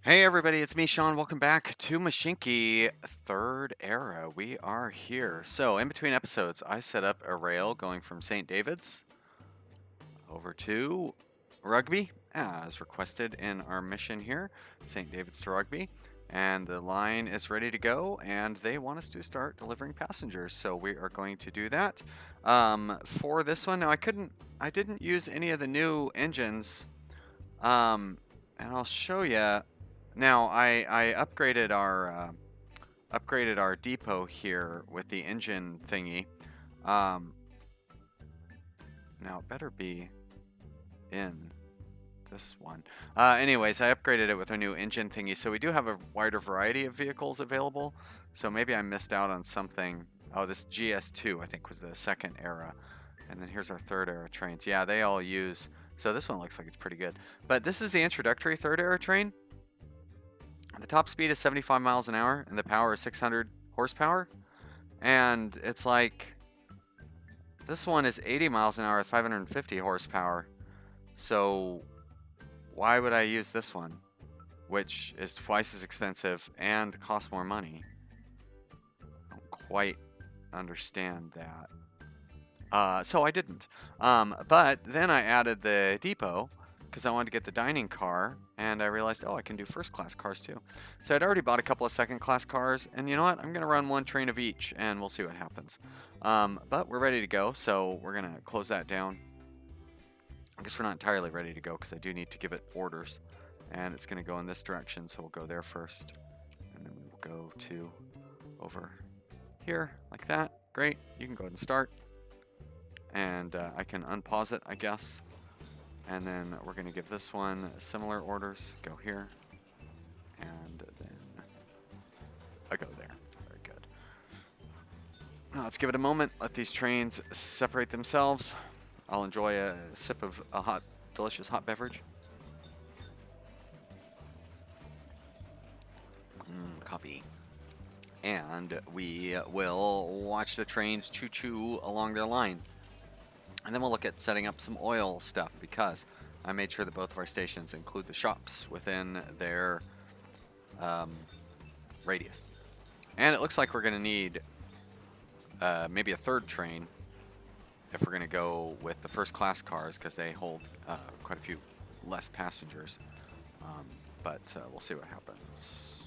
Hey everybody, it's me, Sean. Welcome back to Mashinky Third Era. We are here. So, in between episodes, I set up a rail going from St. David's over to Rugby, as requested in our mission here, St. David's to Rugby. And the line is ready to go, and they want us to start delivering passengers. So, we are going to do that. For this one, now I didn't use any of the new engines. And I'll show you. Now I upgraded our depot here with the engine thingy. Um, Now it better be in this one. Anyways, I upgraded it with a new engine thingy, so we do have a wider variety of vehicles available. So maybe I missed out on something. Oh, this GS2 I think was the second era, and then here's our third era trains. Yeah, they all use. So this one looks like it's pretty good. But this is the introductory third era train. The top speed is 75 miles an hour, and the power is 600 horsepower. And it's like, this one is 80 miles an hour with 550 horsepower. So why would I use this one, which is twice as expensive and costs more money? I don't quite understand that. So I didn't. But then I added the depot because I wanted to get the dining car, and I realized, oh, I can do first class cars too. So I'd already bought a couple of second class cars, and you know what? I'm going to run one train of each, and we'll see what happens. But we're ready to go, so we're going to close that down. I guess we're not entirely ready to go because I do need to give it orders, and it's going to go in this direction, so we'll go there first, and then we will go to over here like that. Great, you can go ahead and start, and I can unpause it, I guess. And then we're going to give this one similar orders. Go here. And then I go there. Very good. Now let's give it a moment. Let these trains separate themselves. I'll enjoy a sip of a hot, delicious hot beverage. Coffee. And we will watch the trains choo-choo along their line. And then we'll look at setting up some oil stuff because I made sure that both of our stations include the shops within their radius. And it looks like we're going to need maybe a third train if we're going to go with the first class cars because they hold quite a few less passengers. But we'll see what happens.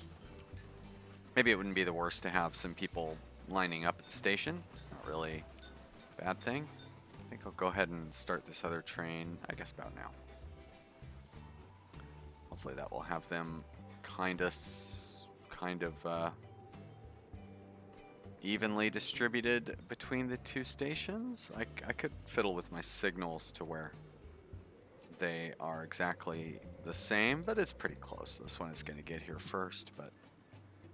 Maybe it wouldn't be the worst to have some people lining up at the station. It's not really a bad thing. I think I'll go ahead and start this other train, I guess about now. Hopefully that will have them kind of evenly distributed between the two stations. I could fiddle with my signals to where they are exactly the same, but it's pretty close. This one is going to get here first,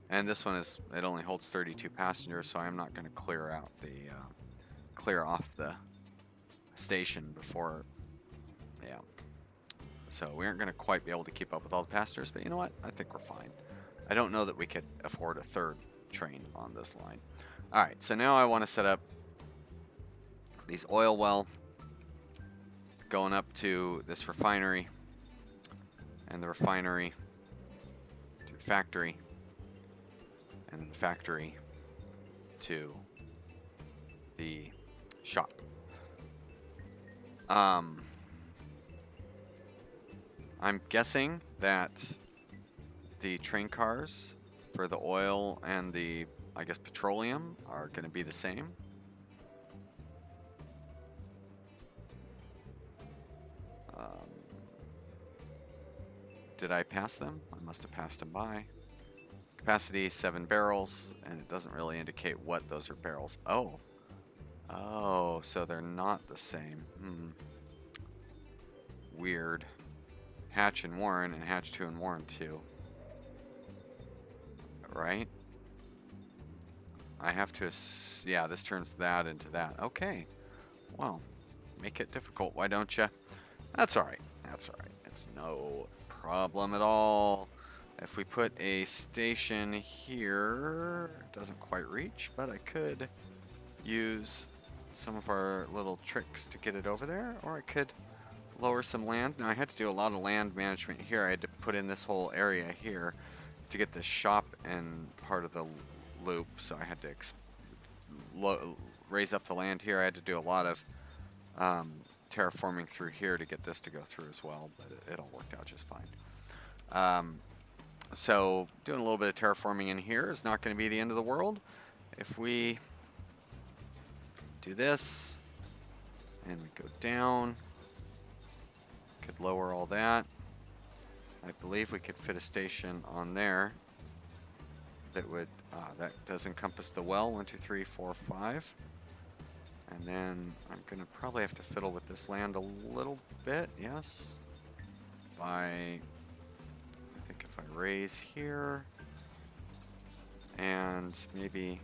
and this one it only holds 32 passengers, so I'm not going to clear off the station before, yeah. So we aren't going to quite be able to keep up with all the passengers, but you know what? I think we're fine. I don't know that we could afford a third train on this line. All right, so now I want to set up these oil well going up to this refinery, and the refinery to the factory, and the factory to the shop. I'm guessing that the train cars for the oil and the, I guess, petroleum are going to be the same. Did I pass them? I must have passed them by. Capacity 7 barrels, and it doesn't really indicate what those are barrels. Oh. Oh, so they're not the same. Weird. Hatch and Warren, and Hatch 2 and Warren 2. Right? I have to, yeah, this turns that into that. Okay. Well, make it difficult, why don't you? That's alright. That's alright. It's no problem at all. If we put a station here, it doesn't quite reach, but I could use some of our little tricks to get it over there, or I could lower some land. Now I had to do a lot of land management here. I had to put in this whole area here to get the shop in part of the loop. So I had to raise up the land here. I had to do a lot of terraforming through here to get this to go through as well, but it all worked out just fine. So doing a little bit of terraforming in here is not going to be the end of the world. If we do this and we go down, could lower all that. I believe we could fit a station on there that would, that does encompass the well, 1, 2, 3, 4, 5. And then I'm going to probably have to fiddle with this land a little bit, yes. I think if I raise here, and maybe,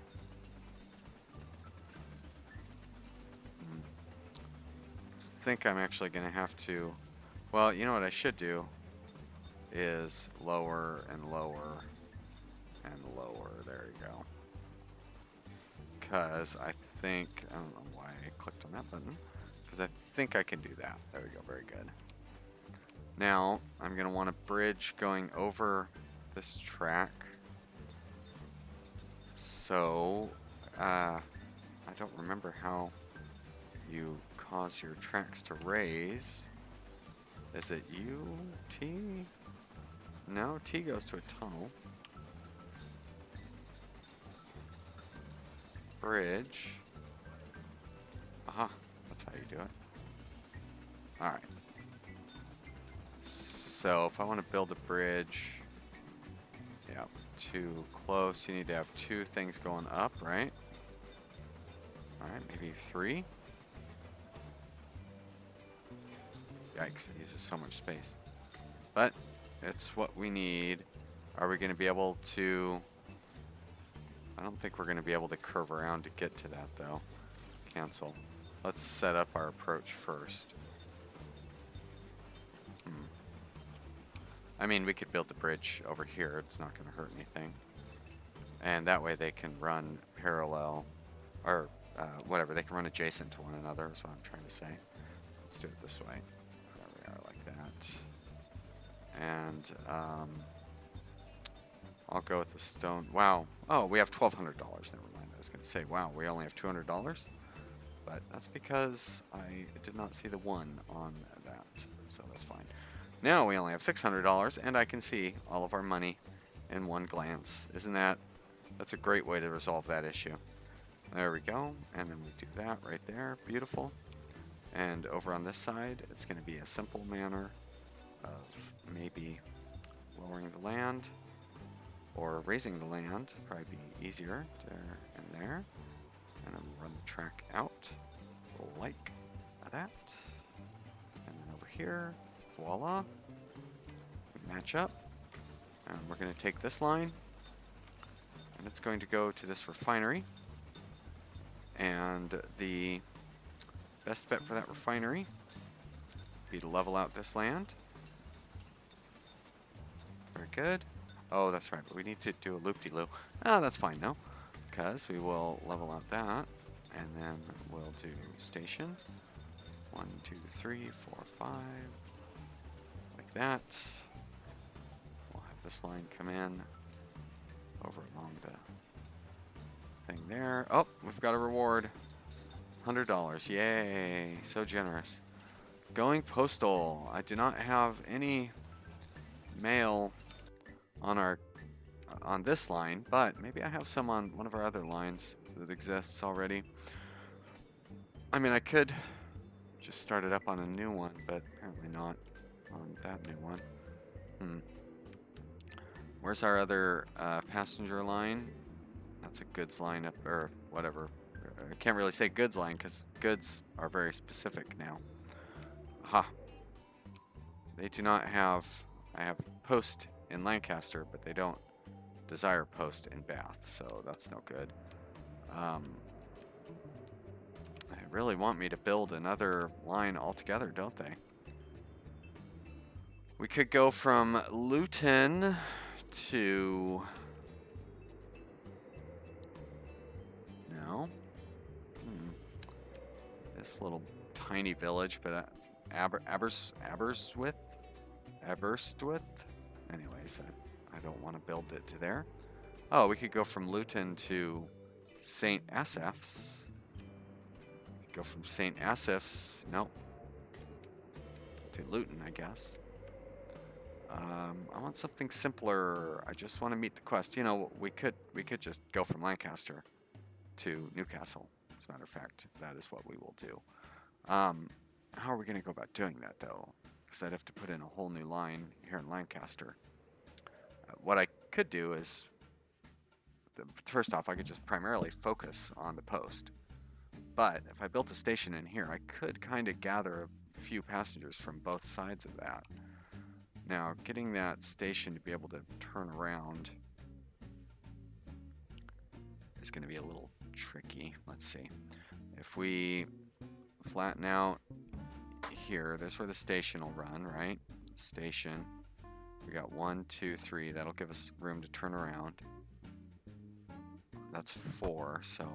I think I'm actually going to have to, well, you know what I should do is lower and lower and lower. There you go. Because I think, I don't know why I clicked on that button, because I think I can do that. There we go, very good. Now, I'm going to want a bridge going over this track. So, I don't remember how you cause your tracks to raise. Is it U, T? No, T goes to a tunnel. Bridge. Aha, that's how you do it. Alright. So if I want to build a bridge, yeah, too close, you need to have 2 things going up, right? Alright, maybe 3. Yikes, it uses so much space. But it's what we need. Are we going to be able to... I don't think we're going to be able to curve around to get to that, though. Cancel. Let's set up our approach first. I mean, we could build the bridge over here. It's not going to hurt anything. And that way they can run parallel, or whatever. They can run adjacent to one another is what I'm trying to say. Let's do it this way. There we are, like that. And I'll go with the stone. Wow. Oh, we have $1,200. Never mind. I was going to say, wow, we only have $200. But that's because I did not see the 1 on that. So that's fine. Now we only have $600, and I can see all of our money in one glance. Isn't that? That's a great way to resolve that issue. There we go. And then we do that right there. Beautiful. And over on this side, it's going to be a simple manner of maybe lowering the land or raising the land. Probably be easier there and there. And then run the track out like that. And then over here, voila. We match up. And we're going to take this line. And it's going to go to this refinery. And the best bet for that refinery would be to level out this land. Very good. Oh, that's right. But we need to do a loop-de-loop. Oh, that's fine, no. Because we will level out that. And then we'll do station. 1, 2, 3, 4, 5. Like that. We'll have this line come in over along the thing there. Oh, we've got a reward. $100. Yay. So generous. Going postal. I do not have any mail on this line, but maybe I have some on one of our other lines that exists already. I mean, I could just start it up on a new one, but apparently not on that new one. Where's our other passenger line? That's a goods line up, or whatever. I can't really say goods line because goods are very specific now. Aha. They do not have, I have post in Lancaster, but they don't desire post in Bath, so that's no good. They really want me to build another line altogether, don't they? We could go from Luton to... No. This little tiny village, but Aberystwyth? Anyways, I don't want to build it to there. Oh, we could go from Luton to St. Asaph's. Go from St. Asaph's, nope, to Luton, I guess. I want something simpler. I just want to meet the quest. You know, we could just go from Lancaster to Newcastle. As a matter of fact, that is what we will do. How are we going to go about doing that, though? Because I'd have to put in a whole new line here in Lancaster. What I could do is, first off, I could just primarily focus on the post. But if I built a station in here, I could kind of gather a few passengers from both sides of that. Now, getting that station to be able to turn around is going to be a little tricky. Let's see. If we flatten out here, that's where the station will run, right? Station. We got 1, 2, 3. That'll give us room to turn around. That's 4, so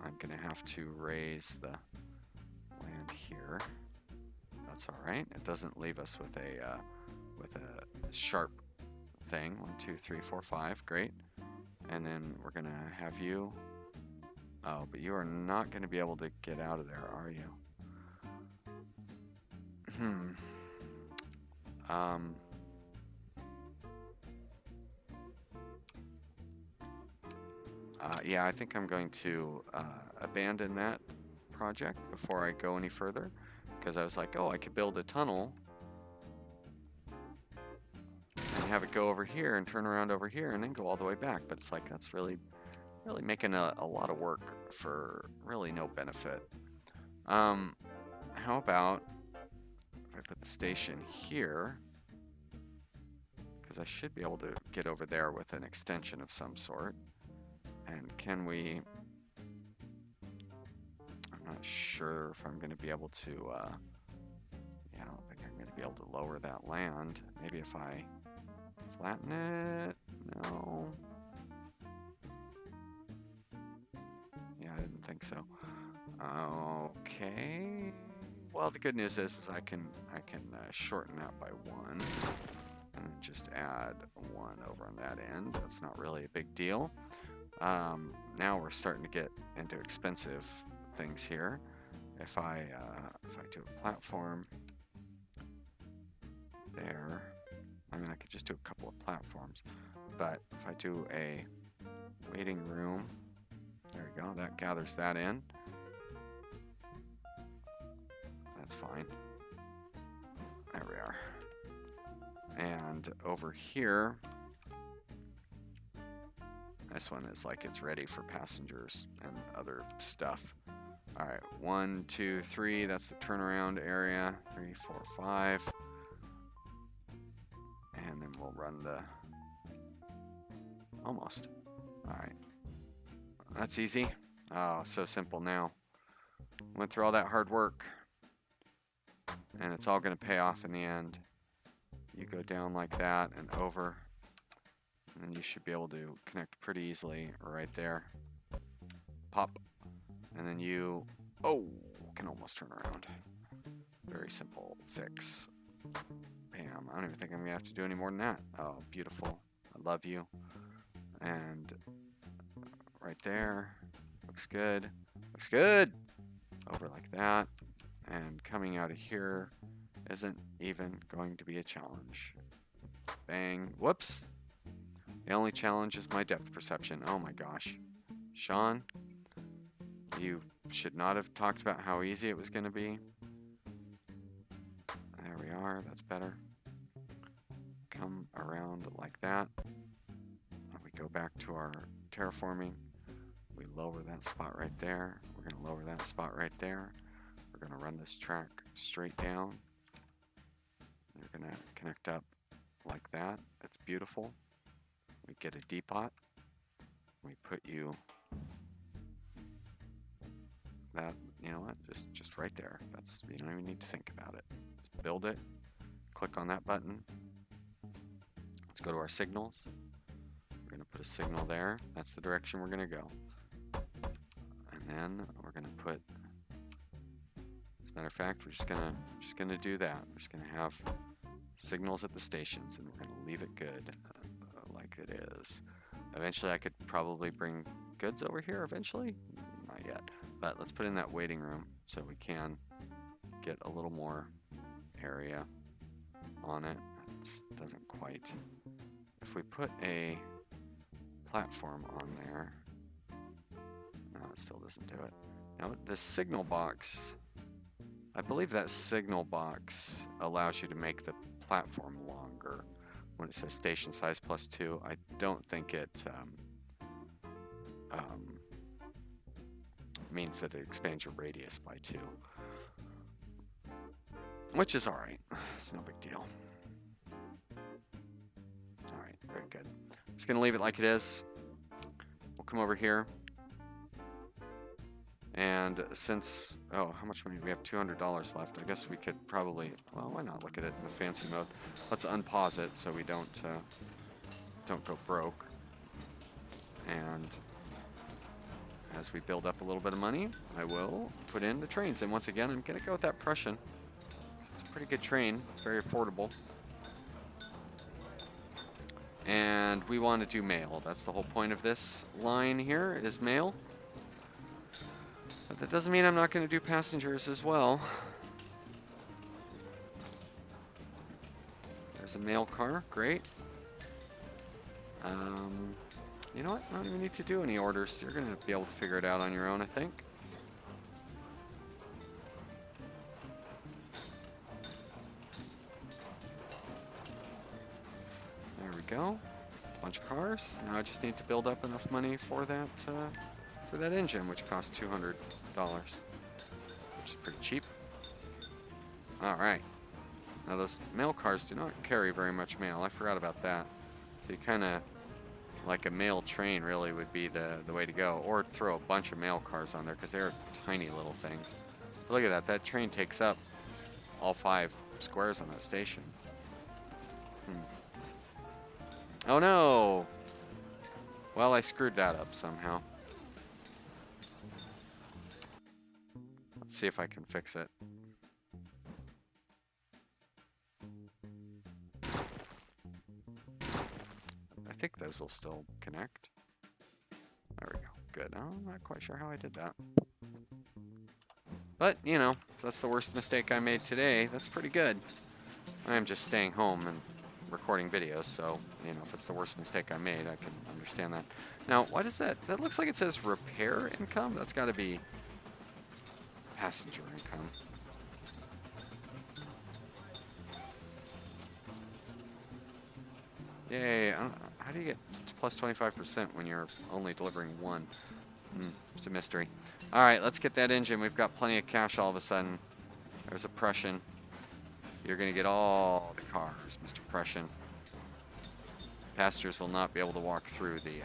I'm going to have to raise the land here. That's all right. It doesn't leave us with a sharp thing. 1, 2, 3, 4, 5. Great. And then we're going to have you. Oh, but you are not going to be able to get out of there, are you? Yeah, I think I'm going to abandon that project before I go any further, because I was like, oh, I could build a tunnel and have it go over here and turn around over here and then go all the way back. But it's like, that's really making a lot of work for really no benefit. How about if I put the station here, because I should be able to get over there with an extension of some sort. And can we, I'm not sure if I'm going to be able to, yeah, I don't think I'm going to be able to lower that land. Maybe if I flatten it, no. Yeah, I didn't think so. Okay. Well, the good news is I can shorten that by 1 and then just add 1 over on that end. That's not really a big deal. Now we're starting to get into expensive things here. If I do a platform there, I mean, I could just do a couple of platforms, but if I do a waiting room, there we go, that gathers that in. That's fine. There we are. And over here, this one is like it's ready for passengers and other stuff. All right, 1, 2, 3. That's the turnaround area. 3, 4, 5. And then we'll run the almost. All right, that's easy. Oh, so simple now. Went through all that hard work, and it's all going to pay off in the end. You go down like that and over. And then you should be able to connect pretty easily right there. Pop. And then you, oh, can almost turn around. Very simple fix. Bam. I don't even think I'm going to have to do any more than that. Oh, beautiful. I love you. And right there. Looks good. Looks good. Over like that. And coming out of here isn't even going to be a challenge. Bang. Whoops. The only challenge is my depth perception. Oh my gosh. Sean, you should not have talked about how easy it was going to be. There we are. That's better. Come around like that. We go back to our terraforming. We lower that spot right there. We're going to lower that spot right there. We're going to run this track straight down. We're going to connect up like that. It's beautiful. We get a depot. We put you that, you know what, just right there. That's, you don't even need to think about it. Just build it. Click on that button. Let's go to our signals. We're going to put a signal there. That's the direction we're going to go. And then we're going to put, as a Matter of fact, we're just gonna do that. We're just gonna have signals at the stations, and we're gonna leave it good, like it is. Eventually, I could probably bring goods over here. Eventually, not yet. But let's put in that waiting room so we can get a little more area on it. It doesn't quite. If we put a platform on there, no, it still doesn't do it. Now, the signal box, I believe that signal box allows you to make the platform longer. When it says station size +2, I don't think it means that it expands your radius by 2. Which is alright. It's no big deal. Alright, very good. I'm just going to leave it like it is. We'll come over here. And since, oh, how much money? We have $200 left. I guess we could probably, well, why not look at it in the fancy mode? Let's unpause it so we don't go broke. And as we build up a little bit of money, I will put in the trains. And once again, I'm going to go with that Prussian. It's a pretty good train. It's very affordable. And we want to do mail. That's the whole point of this line here, is mail. But that doesn't mean I'm not going to do passengers as well. There's a mail car. Great. You know what? I don't even need to do any orders. You're going to be able to figure it out on your own, I think. There we go. Bunch of cars. Now I just need to build up enough money for that engine, which costs $200, which is pretty cheap. All right. Now those mail cars do not carry very much mail. I forgot about that. So you kind of, like a mail train really would be the way to go, or throw a bunch of mail cars on there because they're tiny little things. But look at that. That train takes up all 5 squares on that station. Oh no! Well, I screwed that up somehow. Let's see if I can fix it. I think those will still connect. There we go. Good. I'm not quite sure how I did that. But, you know, if that's the worst mistake I made today, that's pretty good. I'm just staying home and recording videos, so, you know, if it's the worst mistake I made, I can understand that. Now, why does that looks like it says repair income? That's got to be passenger income. Yay, how do you get plus 25% when you're only delivering 1? It's a mystery. All right, let's get that engine. We've got plenty of cash all of a sudden. There's a Prussian. You're going to get all the cars, Mr. Prussian. Passengers will not be able to walk through the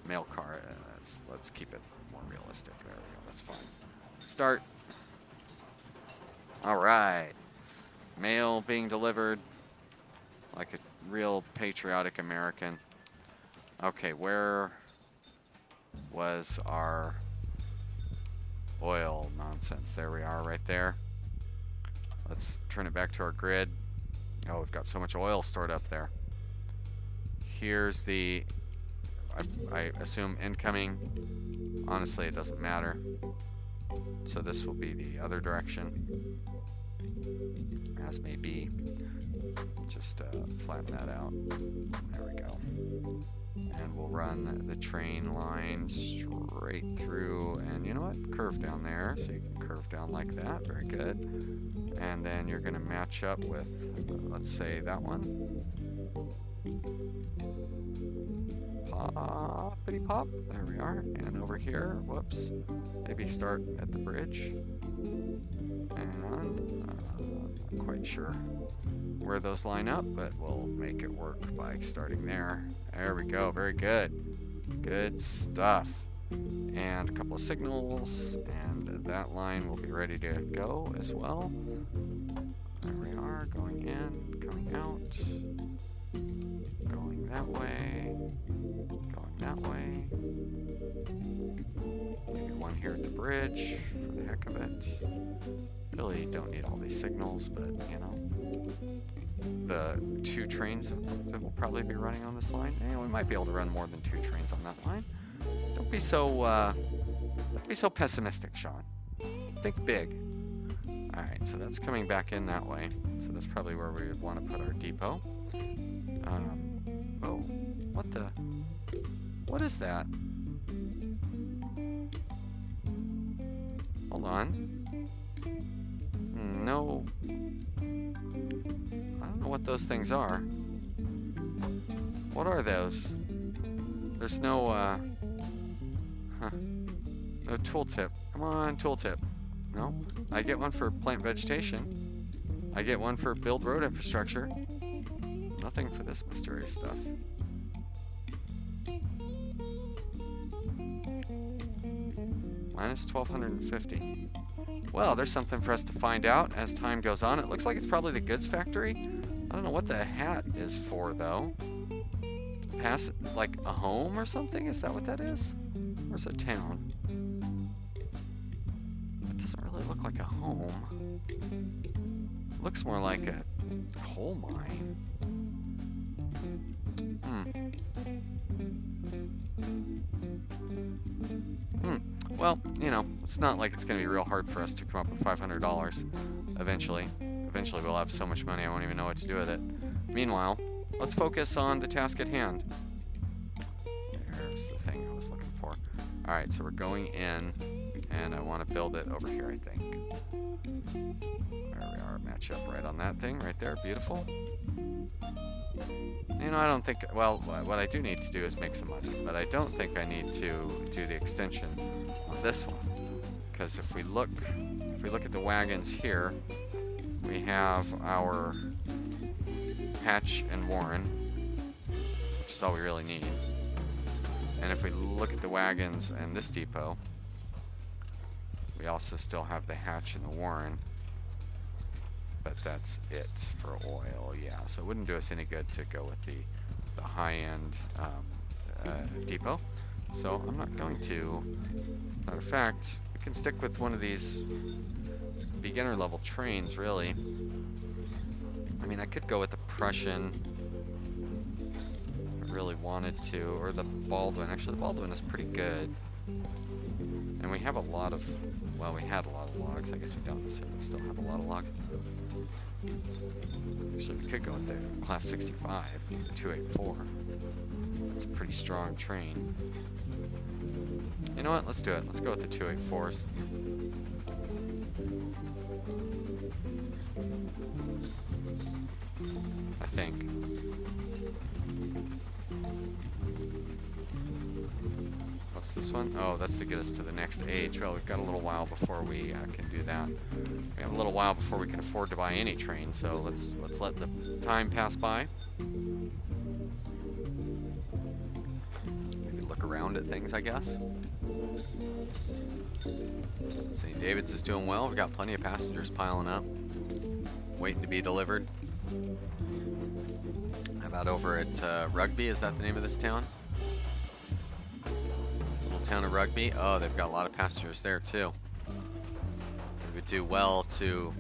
mail car. Let's keep it more realistic. There we go. That's fine. Start. All right. Mail being delivered like a real patriotic American. Okay, where was our oil nonsense? There we are, right there. Let's turn it back to our grid. Oh, we've got so much oil stored up there. Here's the, I assume, incoming. Honestly, it doesn't matter. So this will be the other direction, as may be. Just flatten that out. There we go. And we'll run the train line straight through, and you know what? Curve down there, so you can curve down like that. Very good. And then you're going to match up with, let's say, that one. Poppity pop. There we are. And over here, whoops. Maybe start at the bridge. And not quite sure where those line up, but we'll make it work by starting there. There we go. Very good. Good stuff. And a couple of signals, and that line will be ready to go as well. There we are, going in, coming out, going that way, going that way. Maybe one here at the bridge for the heck of it. Really don't need all these signals, but you know, the 2 trains that will probably be running on this line. We might be able to run more than 2 trains on that line. Don't be so pessimistic, Sean. Think big. All right, so that's coming back in that way. So that's probably where we would want to put our depot. Oh, what is that? Hold on. No. I don't know what those things are. What are those? There's no, no tooltip. Come on, tooltip. No? I get one for plant vegetation. I get one for build road infrastructure. Nothing for this mysterious stuff. Minus 1,250. Well, there's something for us to find out as time goes on. It looks like it's probably the goods factory. I don't know what the hat is for, though. To pass, like, a home or something? Is that what that is? Or is it a town? It doesn't really look like a home. It looks more like a coal mine. Well, you know, it's not like it's going to be real hard for us to come up with $500 eventually. Eventually we'll have so much money I won't even know what to do with it. Meanwhile, let's focus on the task at hand. There's the thing I was looking for. Alright, so we're going in, and I want to build it over here, I think. There we are, match up right on that thing, right there, beautiful. You know, I don't think, well, what I do need to do is make some money, but I don't think I need to do the extension on this one. Because if we look at the wagons here, we have our Hatch and Warren, which is all we really need. And if we look at the wagons and this depot, we also still have the Hatch and the Warren. But that's it for oil, yeah. So it wouldn't do us any good to go with the high-end depot. So I'm not going to. Matter of fact, we can stick with one of these beginner-level trains, really. I mean, I could go with the Prussian if I really wanted to, or the Baldwin. Actually, the Baldwin is pretty good. And we have a lot of, well, we had a lot of logs. I guess we don't necessarily still have a lot of logs. Actually, we could go with the Class 65, the 284. That's a pretty strong train. You know what? Let's do it. Let's go with the 284s. I think. What's this one? Oh, that's to get us to the next age. Well, we've got a little while before we can do that. We have a little while before we can afford to buy any train, so let's let the time pass by. Maybe look around at things, I guess. St. David's is doing well. We've got plenty of passengers piling up, waiting to be delivered. How about over at Rugby? Is that the name of this town? Town of Rugby. Oh, they've got a lot of passengers there too. We would do well to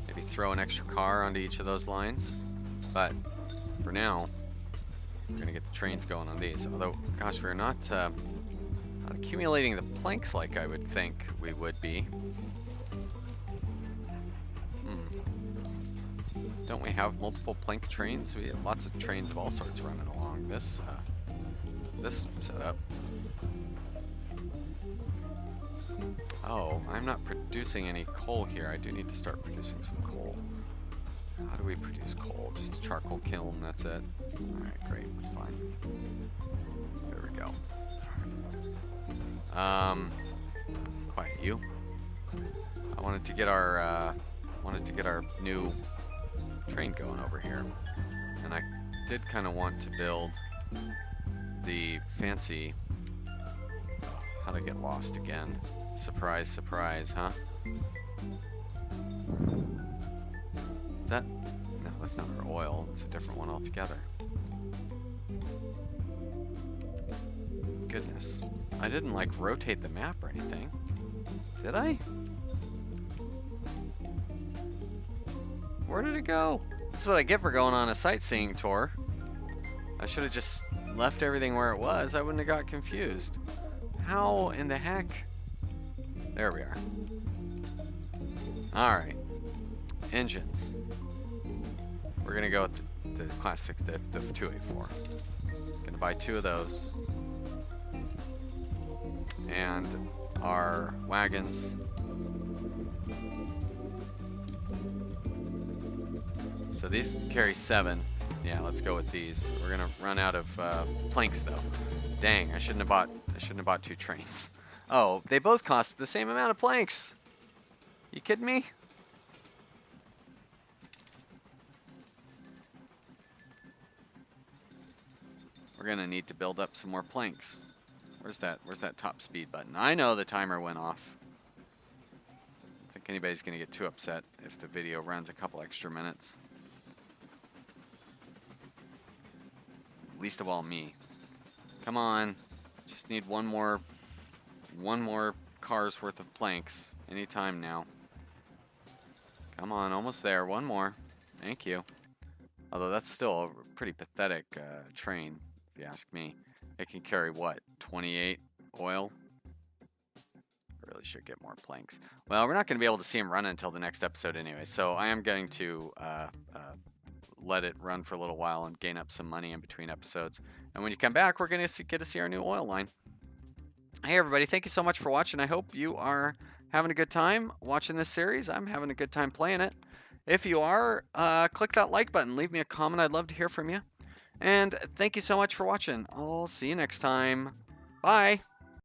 maybe throw an extra car onto each of those lines, but for now we're gonna get the trains going on these. Although, gosh, we're not accumulating the planks like I would think we would be. Don't we have multiple plank trains? We have lots of trains of all sorts running along this setup. Oh, I'm not producing any coal here. I do need to start producing some coal. How do we produce coal? Just a charcoal kiln, that's it. Alright, great, that's fine. There we go. Quiet you. I wanted to get our new train going over here. And I did kind of want to build the fancy how to get lost again. Surprise, surprise, huh? Is that? No, that's not our oil. It's a different one altogether. Goodness. I didn't, like, rotate the map or anything. Did I? Where did it go? This is what I get for going on a sightseeing tour. I should have just left everything where it was. I wouldn't have got confused. How in the heck? There we are. Alright. Engines. We're going to go with the classic, the 284. Going to buy 2 of those. And our wagons. So these carry 7. Yeah, let's go with these. We're gonna run out of planks though. Dang, I shouldn't have bought 2 trains. Oh, they both cost the same amount of planks. You kidding me? We're gonna need to build up some more planks. Where's that top speed button? I know the timer went off. I don't think anybody's gonna get too upset if the video runs a couple extra minutes. Least of all me. Come on. Just need one more car's worth of planks. Anytime now. Come on, almost there. One more. Thank you. Although that's still a pretty pathetic train, if you ask me. It can carry what? 28 oil? I really should get more planks. Well, we're not going to be able to see him run until the next episode anyway, so I am going to let it run for a little while and gain up some money in between episodes. And when you come back, we're going to get to see our new oil line. Hey everybody, thank you so much for watching. I hope you are having a good time watching this series. I'm having a good time playing it. If you are, click that like button. Leave me a comment. I'd love to hear from you. And thank you so much for watching. I'll see you next time. Bye.